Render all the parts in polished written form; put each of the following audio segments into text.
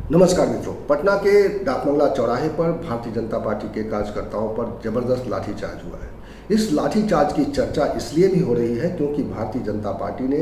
नमस्कार मित्रों, पटना के डाकबंगला चौराहे पर भारतीय जनता पार्टी के कार्यकर्ताओं पर जबरदस्त लाठीचार्ज हुआ है। इस लाठीचार्ज की चर्चा इसलिए भी हो रही है क्योंकि भारतीय जनता पार्टी ने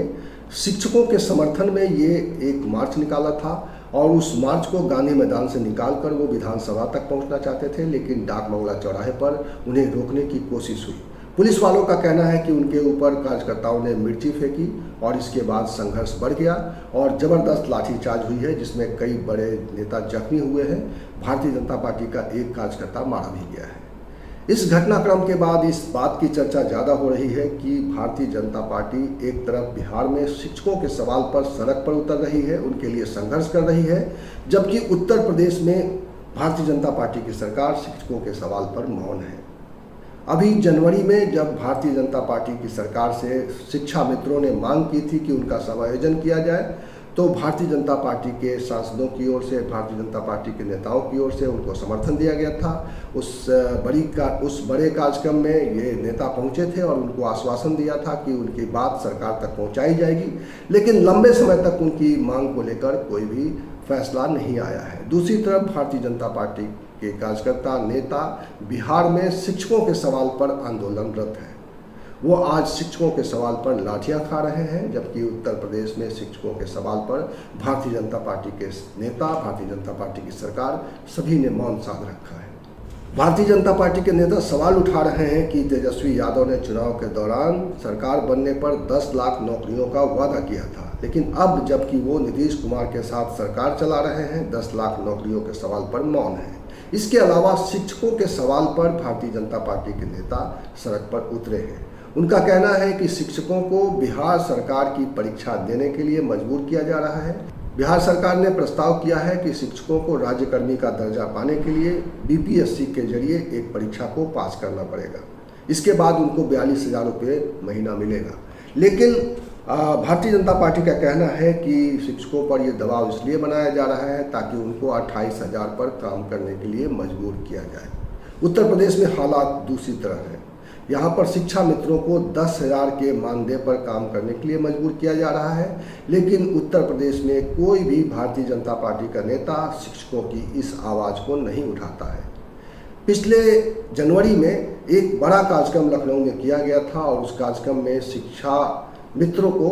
शिक्षकों के समर्थन में ये एक मार्च निकाला था और उस मार्च को गांधी मैदान से निकालकर वो विधानसभा तक पहुंचना चाहते थे, लेकिन डाकबंगला चौराहे पर उन्हें रोकने की कोशिश हुई। पुलिस वालों का कहना है कि उनके ऊपर कार्यकर्ताओं ने मिर्ची फेंकी और इसके बाद संघर्ष बढ़ गया और ज़बरदस्त लाठीचार्ज हुई है, जिसमें कई बड़े नेता जख्मी हुए हैं। भारतीय जनता पार्टी का एक कार्यकर्ता मारा भी गया है। इस घटनाक्रम के बाद इस बात की चर्चा ज़्यादा हो रही है कि भारतीय जनता पार्टी एक तरफ बिहार में शिक्षकों के सवाल पर सड़क पर उतर रही है, उनके लिए संघर्ष कर रही है, जबकि उत्तर प्रदेश में भारतीय जनता पार्टी की सरकार शिक्षकों के सवाल पर मौन है। अभी जनवरी में जब भारतीय जनता पार्टी की सरकार से शिक्षा मित्रों ने मांग की थी कि उनका समायोजन किया जाए, तो भारतीय जनता पार्टी के सांसदों की ओर से, भारतीय जनता पार्टी के नेताओं की ओर से उनको समर्थन दिया गया था। उस बड़े कार्यक्रम में ये नेता पहुंचे थे और उनको आश्वासन दिया था कि उनकी बात सरकार तक पहुंचाई जाएगी, लेकिन लंबे समय तक उनकी मांग को लेकर कोई भी फैसला नहीं आया है। दूसरी तरफ भारतीय जनता पार्टी के कार्यकर्ता नेता बिहार में शिक्षकों के सवाल पर आंदोलनरत हैं। वो आज शिक्षकों के सवाल पर लाठियां खा रहे हैं, जबकि उत्तर प्रदेश में शिक्षकों के सवाल पर भारतीय जनता पार्टी के नेता, भारतीय जनता पार्टी की सरकार सभी ने मौन साध रखा है। भारतीय जनता पार्टी के नेता सवाल उठा रहे हैं कि तेजस्वी यादव ने चुनाव के दौरान सरकार बनने पर 10 लाख नौकरियों का वादा किया था, लेकिन अब जबकि वो नीतीश कुमार के साथ सरकार चला रहे हैं, 10 लाख नौकरियों के सवाल पर मौन है। इसके अलावा शिक्षकों के सवाल पर भारतीय जनता पार्टी के नेता सड़क पर उतरे हैं। उनका कहना है कि शिक्षकों को बिहार सरकार की परीक्षा देने के लिए मजबूर किया जा रहा है। बिहार सरकार ने प्रस्ताव किया है कि शिक्षकों को राज्यकर्मी का दर्जा पाने के लिए बीपीएससी के जरिए एक परीक्षा को पास करना पड़ेगा। इसके बाद उनको 42,000 रुपये महीना मिलेगा। लेकिन भारतीय जनता पार्टी का कहना है कि शिक्षकों पर यह दबाव इसलिए बनाया जा रहा है ताकि उनको 28,000 पर काम करने के लिए मजबूर किया जाए। उत्तर प्रदेश में हालात दूसरी तरह है। यहाँ पर शिक्षा मित्रों को 10,000 के मानदेय पर काम करने के लिए मजबूर किया जा रहा है, लेकिन उत्तर प्रदेश में कोई भी भारतीय जनता पार्टी का नेता शिक्षकों की इस आवाज़ को नहीं उठाता है। पिछले जनवरी में एक बड़ा कार्यक्रम लखनऊ में किया गया था और उस कार्यक्रम में शिक्षा मित्रों को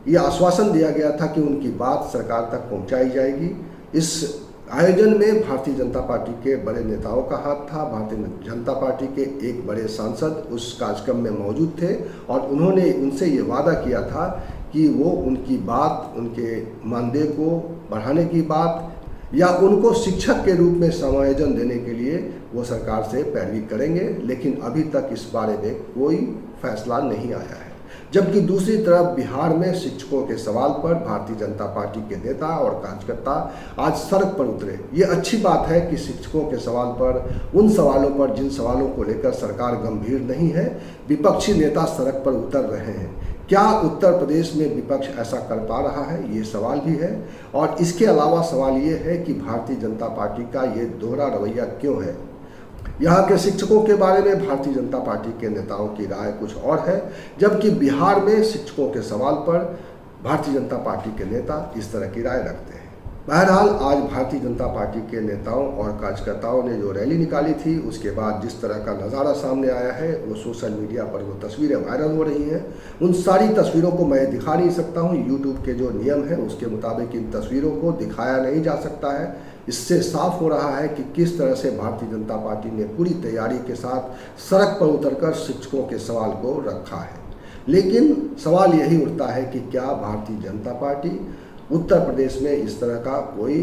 ये आश्वासन दिया गया था कि उनकी बात सरकार तक पहुंचाई जाएगी। इस आयोजन में भारतीय जनता पार्टी के बड़े नेताओं का हाथ था। भारतीय जनता पार्टी के एक बड़े सांसद उस कार्यक्रम में मौजूद थे और उन्होंने उनसे ये वादा किया था कि वो उनकी बात, उनके मानदेय को बढ़ाने की बात या उनको शिक्षक के रूप में समायोजन देने के लिए वो सरकार से पैरवी करेंगे, लेकिन अभी तक इस बारे में कोई फैसला नहीं आया है। जबकि दूसरी तरफ बिहार में शिक्षकों के सवाल पर भारतीय जनता पार्टी के नेता और कार्यकर्ता आज सड़क पर उतरे। ये अच्छी बात है कि शिक्षकों के सवाल पर, उन सवालों पर जिन सवालों को लेकर सरकार गंभीर नहीं है, विपक्षी नेता सड़क पर उतर रहे हैं। क्या उत्तर प्रदेश में विपक्ष ऐसा कर पा रहा है, ये सवाल भी है। और इसके अलावा सवाल ये है कि भारतीय जनता पार्टी का ये दोहरा रवैया क्यों है। यहाँ के शिक्षकों के बारे में भारतीय जनता पार्टी के नेताओं की राय कुछ और है, जबकि बिहार में शिक्षकों के सवाल पर भारतीय जनता पार्टी के नेता इस तरह की राय रखते हैं। बहरहाल आज भारतीय जनता पार्टी के नेताओं और कार्यकर्ताओं ने जो रैली निकाली थी, उसके बाद जिस तरह का नज़ारा सामने आया है, वो सोशल मीडिया पर वो तस्वीरें वायरल हो रही हैं। उन सारी तस्वीरों को मैं दिखा नहीं सकता हूँ, यूट्यूब के जो नियम है उसके मुताबिक इन तस्वीरों को दिखाया नहीं जा सकता है। इससे साफ हो रहा है कि किस तरह से भारतीय जनता पार्टी ने पूरी तैयारी के साथ सड़क पर उतरकर शिक्षकों के सवाल को रखा है। लेकिन सवाल यही उठता है कि क्या भारतीय जनता पार्टी उत्तर प्रदेश में इस तरह का कोई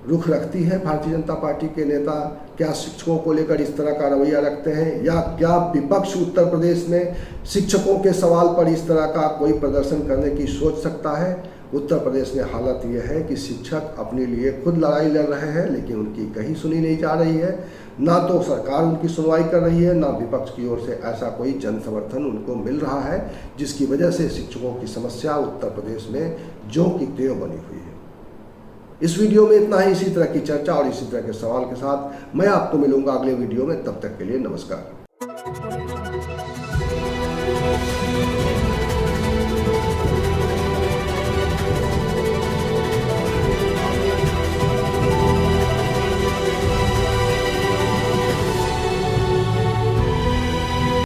रुख रखती है। भारतीय जनता पार्टी के नेता क्या शिक्षकों को लेकर इस तरह का रवैया रखते हैं, या क्या विपक्ष उत्तर प्रदेश में शिक्षकों के सवाल पर इस तरह का कोई प्रदर्शन करने की सोच सकता है। उत्तर प्रदेश में हालत यह है कि शिक्षक अपने लिए खुद लड़ाई लड़ रहे हैं, लेकिन उनकी कहीं सुनी नहीं जा रही है। ना तो सरकार उनकी सुनवाई कर रही है, ना विपक्ष की ओर से ऐसा कोई जन समर्थन उनको मिल रहा है, जिसकी वजह से शिक्षकों की समस्या उत्तर प्रदेश में ज्यों की त्यों बनी हुई है। इस वीडियो में इतना ही। इसी तरह की चर्चा और इसी तरह के सवाल के साथ मैं आपको मिलूंगा अगले वीडियो में। तब तक के लिए नमस्कार।